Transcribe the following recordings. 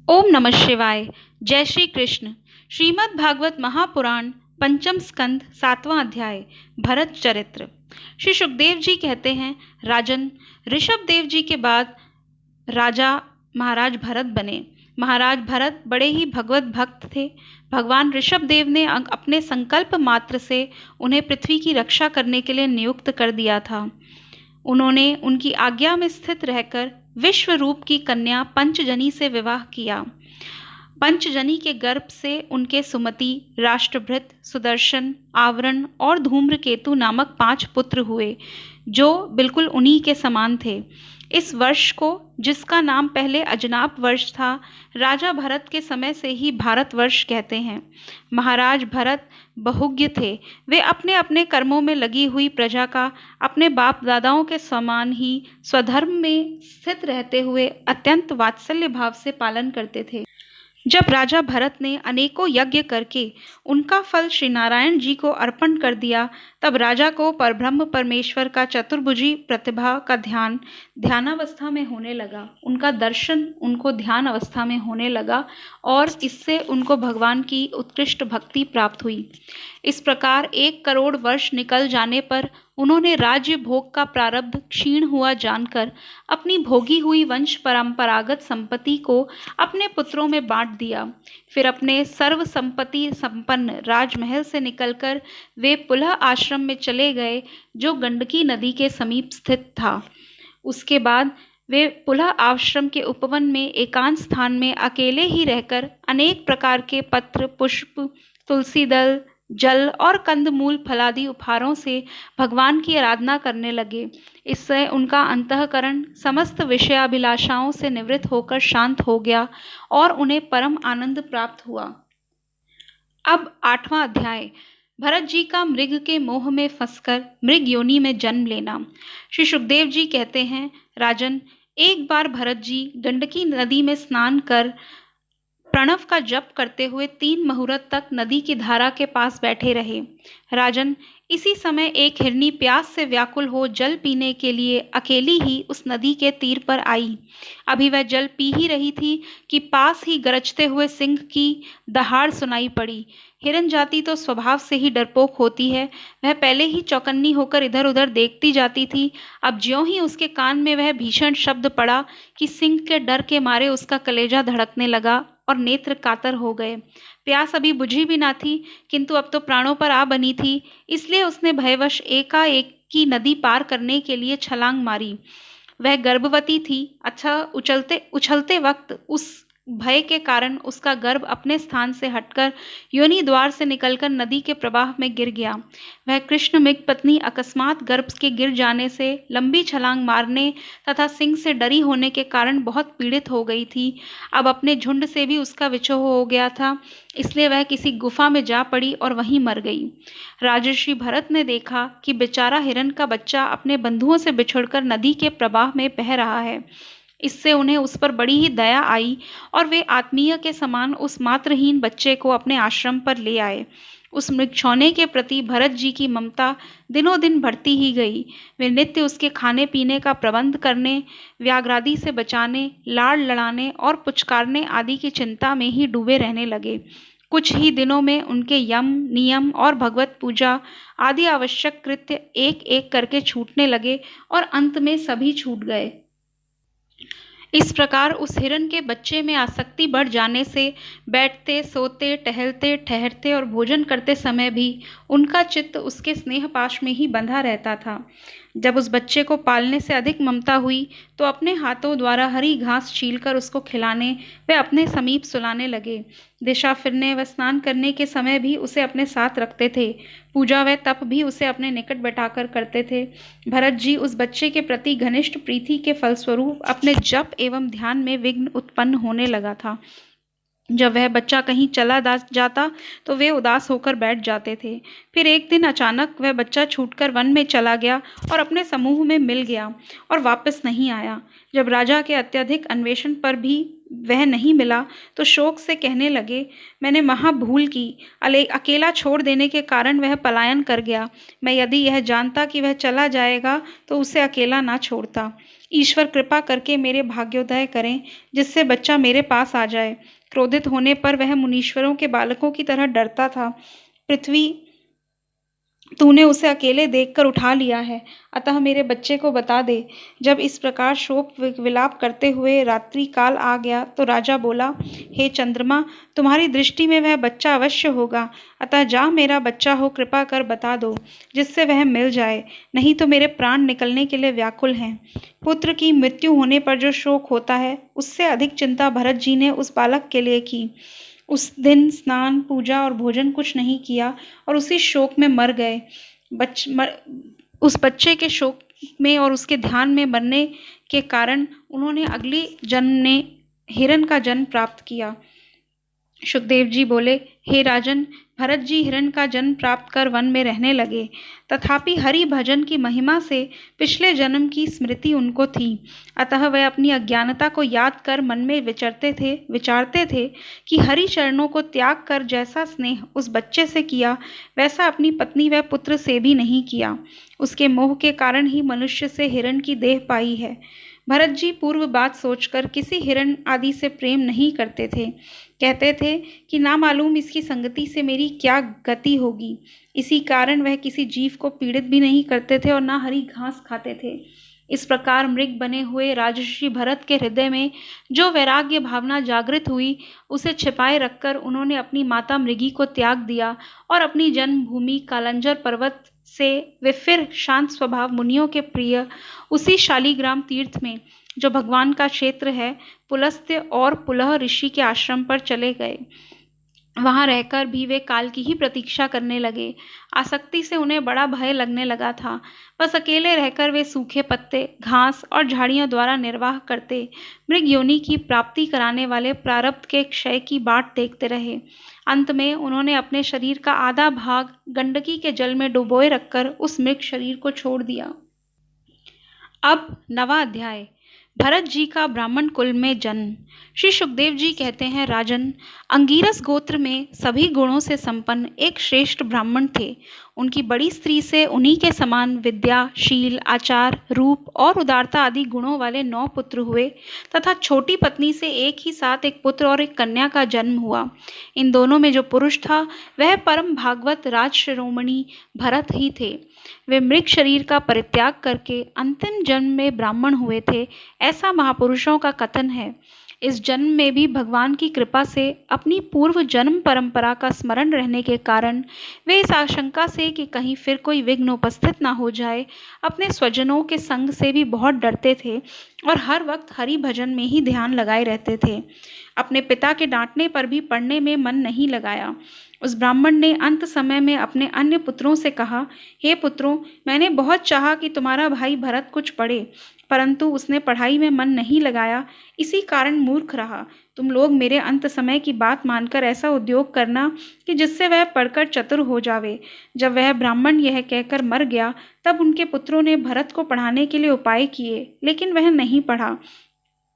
ओम नमः शिवाय। जय श्री कृष्ण। श्रीमद् भागवत महापुराण पंचम स्कंद सातवां अध्याय भरत चरित्र। श्री सुखदेव जी कहते हैं, राजन, ऋषभ देव जी के बाद राजा महाराज भरत बने। महाराज भरत बड़े ही भगवत भक्त थे। भगवान ऋषभ देव ने अपने संकल्प मात्र से उन्हें पृथ्वी की रक्षा करने के लिए नियुक्त कर दिया था। उन्होंने उनकी आज्ञा में स्थित रहकर विश्व रूप की कन्या पंचजनी से विवाह किया। पंचजनी के गर्भ से उनके सुमति, राष्ट्रभृत, सुदर्शन, आवरण और धूम्रकेतु नामक 5 पुत्र हुए, जो बिल्कुल उन्हीं के समान थे। इस वर्ष को, जिसका नाम पहले अजनाप वर्ष था, राजा भरत के समय से ही भारतवर्ष कहते हैं। महाराज भरत बहुज्ञ थे। वे अपने अपने कर्मों में लगी हुई प्रजा का अपने बाप दादाओं के समान ही स्वधर्म में स्थित रहते हुए अत्यंत वात्सल्य भाव से पालन करते थे। जब राजा भरत ने अनेकों यज्ञ करके उनका फल श्री नारायण जी को अर्पण कर दिया, तब राजा को परब्रह्म परमेश्वर का चतुर्भुजी प्रतिभा का ध्यानावस्था में होने लगा। उनका दर्शन उनको ध्यान अवस्था में होने लगा और इससे उनको भगवान की उत्कृष्ट भक्ति प्राप्त हुई। इस प्रकार 1 करोड़ वर्ष निकल जाने पर उन्होंने राज्य भोग का प्रारब्ध क्षीण हुआ जानकर अपनी भोगी हुई वंश परंपरागत संपत्ति को अपने पुत्रों में बांट दिया। फिर अपने सर्व संपत्ति संपन्न राजमहल से निकलकर वे पुलह आश्रम में चले गए, जो गंडकी नदी के समीप स्थित था। उसके बाद वे पुलह आश्रम के उपवन में एकांत स्थान में अकेले ही रहकर अनेक प्रकार के पत्र, पुष्प, तुलसी दल, जल और कंदमूल फलादि उपहारों से भगवान की आराधना करने लगे। इससे उनका अंतःकरण समस्त विषयाभिलाषाओं से निवृत्त होकर शांत हो गया और उन्हें परम आनंद प्राप्त हुआ। अब 8वां अध्याय, भरत जी का मृग के मोह में फंसकर मृग योनि में जन्म लेना। श्री सुखदेव जी कहते हैं, राजन, एक बार भरत जी गंडकी नदी में स्नान कर प्रणव का जप करते हुए 3 मुहूर्त तक नदी की धारा के पास बैठे रहे। राजन, इसी समय एक हिरनी प्यास से व्याकुल हो जल पीने के लिए अकेली ही उस नदी के तीर पर आई। अभी वह जल पी ही रही थी कि पास ही गरजते हुए सिंह की दहाड़ सुनाई पड़ी। हिरन जाति तो स्वभाव से ही डरपोक होती है। वह पहले ही चौकन्नी होकर इधर उधर देखती जाती थी। अब ज्यों ही उसके कान में वह भीषण शब्द पड़ा कि सिंह के डर के मारे उसका कलेजा धड़कने लगा और नेत्र कातर हो गए। प्यास अभी बुझी भी ना थी, किंतु अब तो प्राणों पर आ बनी थी, इसलिए उसने भयवश एकाएक की नदी पार करने के लिए छलांग मारी। वह गर्भवती थी। अच्छा, उछलते वक्त उस भय के कारण उसका गर्भ अपने स्थान से हटकर योनि द्वार से निकलकर नदी के प्रवाह में गिर गया। वह कृष्ण मृग पत्नी अकस्मात गर्भ के गिर जाने से, लंबी छलांग मारने तथा सिंह से डरी होने के कारण बहुत पीड़ित हो गई थी। अब अपने झुंड से भी उसका विछोह हो गया था, इसलिए वह किसी गुफा में जा पड़ी और वहीं मर गई। राजर्षि भरत ने देखा कि बेचारा हिरन का बच्चा अपने बंधुओं से बिछुड़कर नदी के प्रवाह में बह रहा है। इससे उन्हें उस पर बड़ी ही दया आई और वे आत्मीय के समान उस मात्रहीन बच्चे को अपने आश्रम पर ले आए। उस मृगछौने के प्रति भरत जी की ममता दिनों दिन बढ़ती ही गई। वे नित्य उसके खाने पीने का प्रबंध करने, व्याघ्रादि से बचाने, लाड़ लड़ाने और पुचकारने आदि की चिंता में ही डूबे रहने लगे। कुछ ही दिनों में उनके यम, नियम और भगवत पूजा आदि आवश्यक कृत्य एक एक करके छूटने लगे और अंत में सभी छूट गए। इस प्रकार उस हिरन के बच्चे में आसक्ति बढ़ जाने से बैठते, सोते, टहलते, ठहरते और भोजन करते समय भी उनका चित्त उसके स्नेह पाश में ही बंधा रहता था। जब उस बच्चे को पालने से अधिक ममता हुई तो अपने हाथों द्वारा हरी घास छीलकर उसको खिलाने वे अपने समीप सुलाने लगे। दिशा फिरने व स्नान करने के समय भी उसे अपने साथ रखते थे। पूजा व तप भी उसे अपने निकट बैठाकर करते थे। भरत जी उस बच्चे के प्रति घनिष्ठ प्रीति के फलस्वरूप अपने जप एवं ध्यान में विघ्न उत्पन्न होने लगा था। जब वह बच्चा कहीं चला जाता तो वे उदास होकर बैठ जाते थे। फिर एक दिन अचानक वह बच्चा छूटकर वन में चला गया और अपने समूह में मिल गया और वापस नहीं आया। जब राजा के अत्यधिक अन्वेषण पर भी वह नहीं मिला तो शोक से कहने लगे, मैंने महा भूल की। अकेला छोड़ देने के कारण वह पलायन कर गया। मैं यदि यह जानता कि वह चला जाएगा तो उसे अकेला ना छोड़ता। ईश्वर कृपा करके मेरे भाग्योदय करें, जिससे बच्चा मेरे पास आ जाए। क्रोधित होने पर वह मुनीश्वरों के बालकों की तरह डरता था। पृथ्वी, तूने उसे अकेले देखकर उठा लिया है, अतः मेरे बच्चे को बता दे। जब इस प्रकार शोक विलाप करते हुए रात्रि काल आ गया तो राजा बोला, हे चंद्रमा, तुम्हारी दृष्टि में वह बच्चा अवश्य होगा, अतः जा मेरा बच्चा हो कृपा कर बता दो, जिससे वह मिल जाए, नहीं तो मेरे प्राण निकलने के लिए व्याकुल हैं। पुत्र की मृत्यु होने पर जो शोक होता है, उससे अधिक चिंता भरत जी ने उस बालक के लिए की। उस दिन स्नान, पूजा और भोजन कुछ नहीं किया और उसी शोक में मर गए। उस बच्चे के शोक में और उसके ध्यान में मरने के कारण उन्होंने अगली जन्म में हिरण का जन्म प्राप्त किया। सुखदेव जी बोले, हे राजन, भरत जी हिरण का जन्म प्राप्त कर वन में रहने लगे। तथापि हरि भजन की महिमा से पिछले जन्म की स्मृति उनको थी, अतः वह अपनी अज्ञानता को याद कर मन में विचारते थे कि हरि चरणों को त्याग कर जैसा स्नेह उस बच्चे से किया, वैसा अपनी पत्नी व पुत्र से भी नहीं किया। उसके मोह के कारण ही मनुष्य से हिरण की देह पाई है। भरत जी पूर्व बात सोचकर किसी हिरण आदि से प्रेम नहीं करते थे। कहते थे कि ना मालूम इसकी संगति से मेरी क्या गति होगी। इसी कारण वह किसी जीव को पीड़ित भी नहीं करते थे और ना हरी घास खाते थे। इस प्रकार मृग बने हुए राजर्षि भरत के हृदय में जो वैराग्य भावना जागृत हुई, उसे छिपाए रखकर उन्होंने अपनी माता मृगी को त्याग दिया और अपनी जन्मभूमि कालंजर पर्वत से वे फिर शांत स्वभाव मुनियों के प्रिय उसी शालीग्राम तीर्थ में, जो भगवान का क्षेत्र है, पुलस्त्य और पुलह ऋषि के आश्रम पर चले गए। वहां रहकर भी वे काल की ही प्रतीक्षा करने लगे। आसक्ति से उन्हें बड़ा भय लगने लगा था। बस अकेले रहकर वे सूखे पत्ते, घास और झाड़ियों द्वारा निर्वाह करते मृग योनि की प्राप्ति कराने वाले प्रारब्ध के क्षय की बाट देखते रहे। अंत में उन्होंने अपने शरीर का आधा भाग गंडकी के जल में डुबोए रखकर उस मृग शरीर को छोड़ दिया। अब 9वां अध्याय, भरत जी का ब्राह्मण कुल में जन्म। श्री सुखदेव जी कहते हैं, राजन, अंगीरस गोत्र में सभी गुणों से संपन्न एक श्रेष्ठ ब्राह्मण थे। उनकी बड़ी स्त्री से उन्हीं के समान विद्या, शील, आचार, रूप और उदारता आदि गुणों वाले 9 पुत्र हुए तथा छोटी पत्नी से एक ही साथ एक पुत्र और एक कन्या का जन्म हुआ। इन दोनों में जो पुरुष था वह परम भागवत राज शिरोमणि भरत ही थे। वे मृग शरीर का परित्याग करके अंतिम जन्म में ब्राह्मण हुए थे, ऐसा महापुरुषों का कथन है। इस जन्म में भी भगवान की कृपा से अपनी पूर्व जन्म परंपरा का स्मरण रहने के कारण वे इस आशंका से कि कहीं फिर कोई विघ्न उपस्थित ना हो जाए, अपने स्वजनों के संग से भी बहुत डरते थे और हर वक्त हरि भजन में ही ध्यान लगाए रहते थे। अपने पिता के डांटने पर भी पढ़ने में मन नहीं लगाया। उस ब्राह्मण ने अंत समय में अपने अन्य पुत्रों से कहा, हे पुत्रों, मैंने बहुत चाहा कि तुम्हारा भाई भरत कुछ पढ़े, परंतु उसने पढ़ाई में मन नहीं लगाया, इसी कारण मूर्ख रहा। तुम लोग मेरे अंत समय की बात मानकर ऐसा उद्योग करना कि जिससे वह पढ़कर चतुर हो जावे। जब वह ब्राह्मण यह कहकर मर गया, तब उनके पुत्रों ने भरत को पढ़ाने के लिए उपाय किए, लेकिन वह नहीं पढ़ा।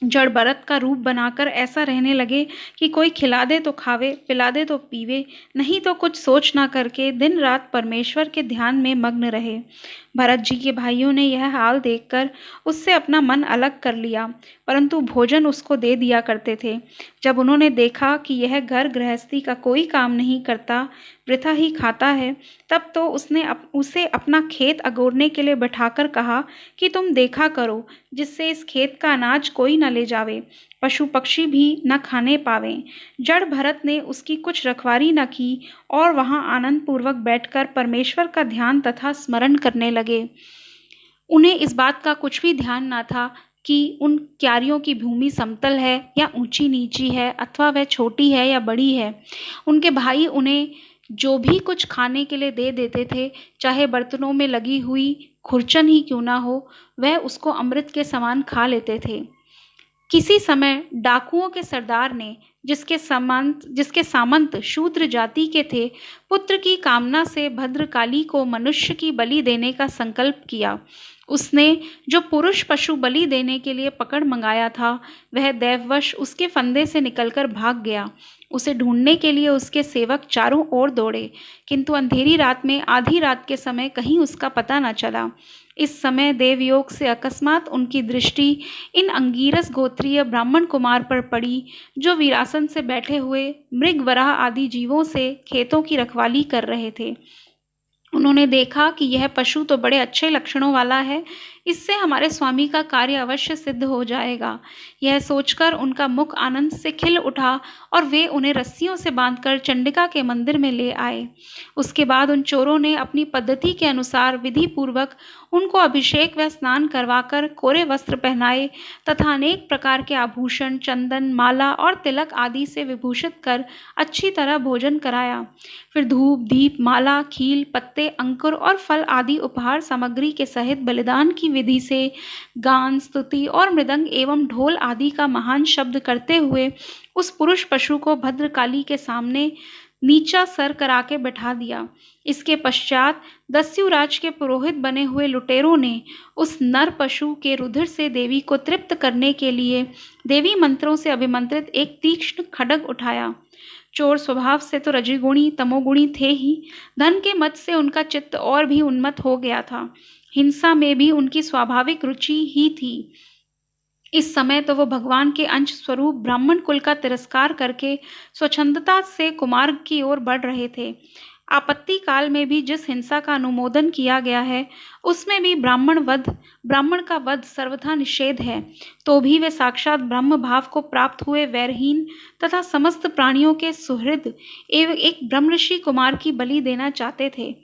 जड़ भरत का रूप बनाकर ऐसा रहने लगे कि कोई खिला दे तो खावे, पिला दे तो पीवे, नहीं तो कुछ सोच ना करके दिन रात परमेश्वर के ध्यान में मग्न रहे। भरत जी के भाइयों ने यह हाल देखकर उससे अपना मन अलग कर लिया, परंतु भोजन उसको दे दिया करते थे। जब उन्होंने देखा कि यह घर गृहस्थी का कोई काम नहीं करता, वृथा ही खाता है, तब तो उसे अपना खेत अगोरने के लिए बैठाकर कहा कि तुम देखा करो, जिससे इस खेत का अनाज कोई न ले जावे, पशु पक्षी भी न खाने पावें। जड़ भरत ने उसकी कुछ रखवारी न की और वहां आनंद पूर्वक बैठकर परमेश्वर का ध्यान तथा स्मरण करने लगे। उन्हें इस बात का कुछ भी ध्यान न था कि उन क्यारियों की भूमि समतल है या ऊंची नीची है, अथवा वह छोटी है या बड़ी है। उनके भाई उन्हें जो भी कुछ खाने के लिए दे देते थे, चाहे बर्तनों में लगी हुई खुरचन ही क्यों ना हो, वह उसको अमृत के समान खा लेते थे। किसी समय डाकुओं के सरदार ने, जिसके सामंत शूद्र जाति के थे, पुत्र की कामना से भद्रकाली को मनुष्य की बलि देने का संकल्प किया। उसने जो पुरुष पशु बलि देने के लिए पकड़ मंगाया था, वह दैववश उसके फंदे से निकलकर भाग गया। उसे ढूंढने के लिए उसके सेवक चारों ओर दौड़े, किंतु अंधेरी रात में आधी रात के समय कहीं उसका पता न चला। इस समय देवयोग से अकस्मात उनकी दृष्टि इन अंगीरस गोत्रीय ब्राह्मण कुमार पर पड़ी, जो वीरासन से बैठे हुए मृग, वराह आदि जीवों से खेतों की रखवाली कर रहे थे। उन्होंने देखा कि यह पशु तो बड़े अच्छे लक्षणों वाला है, इससे हमारे स्वामी का कार्य अवश्य सिद्ध हो जाएगा। यह सोचकर उनका मुख आनंद से खिल उठा और वे उन्हें रस्सियों से बांधकर चंडिका के मंदिर में ले आए। उसके बाद उन चोरों ने अपनी पद्धति के अनुसार विधि पूर्वक उनको अभिषेक व स्नान करवाकर कोरे वस्त्र पहनाए तथा अनेक प्रकार के आभूषण, चंदन, माला और तिलक आदि से विभूषित कर अच्छी तरह भोजन कराया। फिर धूप, दीप, माला, खील, पत्ते, अंकुर और फल आदि उपहार सामग्री के सहित बलिदान की विधि से गान, स्तुति और मृदंग एवं ढोल आदि का महान शब्द करते हुए उस पुरुष पशु को भद्रकाली के सामने नीचा सर करा के बैठा दिया। इसके पश्चात दस्युराज के पुरोहित बने हुए लुटेरों ने उस नर पशु के रुधिर से देवी को तृप्त करने के लिए देवी मंत्रों से अभिमंत्रित एक तीक्ष्ण खड्ग उठाया। चोर स्वभाव से तो रजोगुणी तमोगुणी थे ही, धन के मद से उनका चित्त और भी उन्मत्त हो गया था। हिंसा में भी उनकी स्वाभाविक रुचि ही थी। इस समय तो वो भगवान के अंश स्वरूप ब्राह्मण कुल का तिरस्कार करके स्वच्छंदता से कुमार्ग की ओर बढ़ रहे थे। आपत्ति काल में भी जिस हिंसा का अनुमोदन किया गया है, उसमें भी ब्राह्मण का वध सर्वथा निषेध है। तो भी वे साक्षात ब्रह्म भाव को प्राप्त हुए वैरहीन तथा समस्त प्राणियों के सुहृद एवं एक ब्रह्मऋषि कुमार की बलि देना चाहते थे।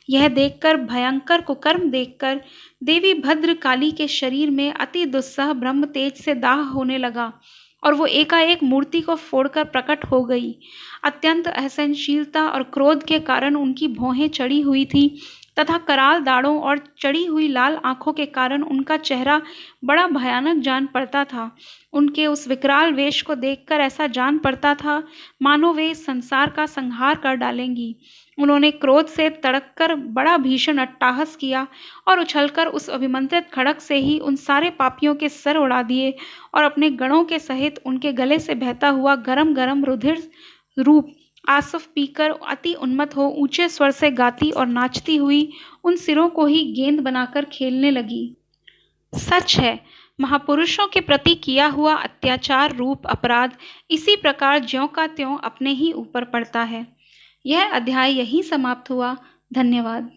यह देखकर, भयंकर कुकर्म देखकर देवी भद्र काली के शरीर में अति दुस्सह ब्रह्म तेज से दाह होने लगा और वो एकाएक मूर्ति को फोड़कर प्रकट हो गई। अत्यंत असहनशीलता और क्रोध के कारण उनकी भौहें चढ़ी हुई थी तथा कराल दाढ़ों और चढ़ी हुई लाल आंखों के कारण उनका चेहरा बड़ा भयानक जान पड़ता था। उनके उस विकराल वेश को देखकर ऐसा जान पड़ता था मानो वे इस संसार का संहार कर डालेंगी। उन्होंने क्रोध से तड़ककर बड़ा भीषण अट्टहास किया और उछलकर उस अभिमंत्रित खड्ग से ही उन सारे पापियों के सर उड़ा दिए और अपने गणों के सहित उनके गले से बहता हुआ गरम गरम रुधिर रूप आसफ पीकर अति उन्मत्त हो ऊंचे स्वर से गाती और नाचती हुई उन सिरों को ही गेंद बनाकर खेलने लगी। सच है, महापुरुषों के प्रति किया हुआ अत्याचार रूप अपराध इसी प्रकार ज्यों का त्यों अपने ही ऊपर पड़ता है। यह अध्याय यहीं समाप्त हुआ। धन्यवाद।